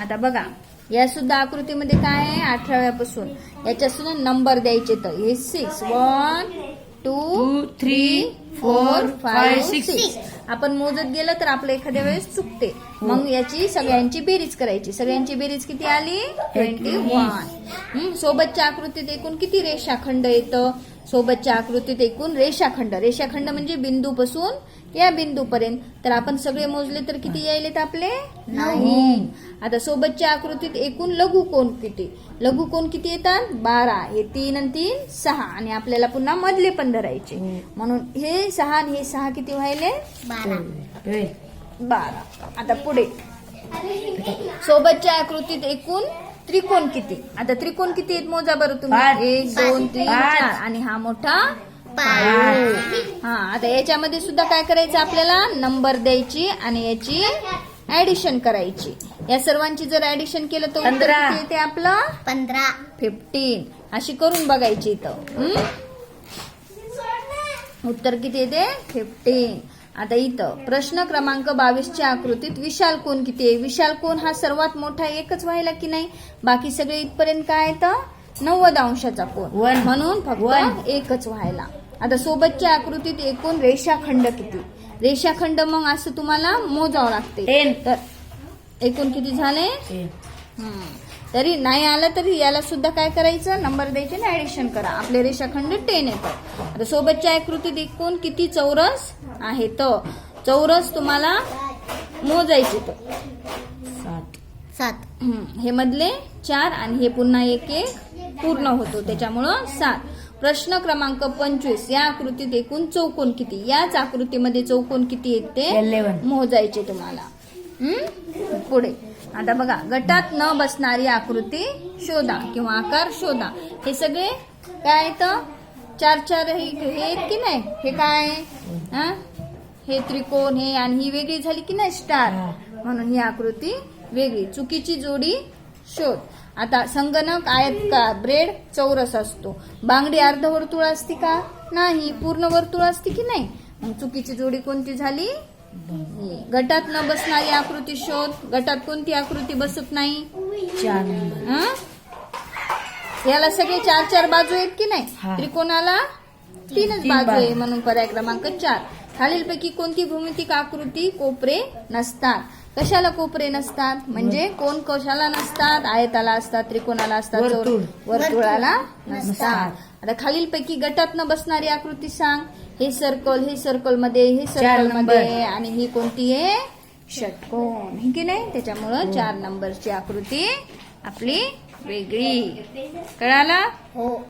आता बघा या सुद्धा आकृतीमध्ये काय आहे 18व्यापासून याच्या सुद्धा नंबर द्यायचे तर हे 6 1 2 3 4 5 6 आपण मोजत गेलं तर आपलं एखाद्या वेळेस चुकते मग याची सगळ्यांची बेरीज करायची सगळ्यांची बेरीज किती आली 21 सोबतच्या आकृतीत एकूण किती रेषाखंड येतं सोबतच्या आकृतीत एकूण रेषाखंड म्हणजे बिंदूपासून या बिंदूपर्यंत तर आपण सगळे मोजले तर किती यायलेत आपले 9 आता सोबतच्या आकृतीत एकूण लघुकोन किती येतात 12 हे 3 आणि 3 6 आणि आपल्याला पुन्हा मधले पण धरायचे म्हणून हे 6 आणि हे 6 किती व्हायले 12 आता पुढे सोबतच्या आकृतीत एकूण त्रिकोण किती आता त्रिकोण किती आहेत मोजा बरं तुम्ही 1 2 3 4 आणि हा मोठा 5 आता याच्यामध्ये सुद्धा काय करायचं आपल्याला नंबर द्यायची आणि याची ऍडिशन करायची या सर्वांची जर ऍडिशन केलं तर उत्तर किती येते आपलं 15 अशी करून बघायची इथं उत्तर किती येते 15 आता इथं प्रश्न क्रमांक 22 च्या आकृतीत विशाल कोन किती आहे विशाल कोन हा सर्वात मोठा एकच व्हायला की नाही बाकी सगळे इथपर्यंत काय येतं 90 अंशाचा कोन म्हणून फक्त एकच व्हायला आता सोबतच्या आकृतीत एकूण रेषाखंड किती रेषाखंड मग असं तुम्हाला मोजावं लागते तर एकूण किती झाले तरी नाही आलं तरी याला सुद्धा काय करायचं नंबर द्यायचे ना ऍडिशन करा आपले रेषाखंड 10 येतात आता सोबतच्या आकृतीत एकूण किती चौरस आहे तर चौरस तुम्हाला मोजायचे तर 7 हे मधले 4 आणि हे पुन्हा एक पूर्ण होतो त्याच्यामुळं 7 प्रश्न क्रमांक 25 या आकृतीत एकूण चौकोन किती याच आकृतीमध्ये चौकोन किती येते 11 मोजायचे तुम्हाला पुढे आता बघा गटात न बसणारी आकृती शोधा किंवा आकार शोधा हे सगळे काय येतं 4 हे आहेत की नाही हे काय हे त्रिकोण हे आणि ही वेगळी झाली की नाही स्टार म्हणून ही आकृती वेगळी चुकीची जोडी शोध आता संगणक आयताकार ब्रेड चौरस असतो बांगडी अर्धवर्तुळ असते का नाही पूर्ण वर्तुळ असते की नाही मग चुकीची जोडी कोणती झाली गटात न बसणारी आकृती शोध गटात कोणती आकृती बसत नाही 4 याला सगळे 4 बाजू आहेत की नाही त्रिकोणाला 3च बाजू आहे म्हणून पर्याय क्रमांक 4 खालीलपैकी कोणती भूमितिक आकृती कोपरे नसतात कशाला कोपरे नसतात म्हणजे कोण कशाला नसतात आयताला असतात त्रिकोणाला असतात वर्तुळाला नसतात आता खालीलपैकी गटात न बसणारी आकृती सांग हे सर्कल मध्ये हे सर्कल मध्ये आणि ही कोणती आहे षटकोन हे की नाही त्याच्यामुळं 4 नंबरची आकृती आपली वेगळी कळाला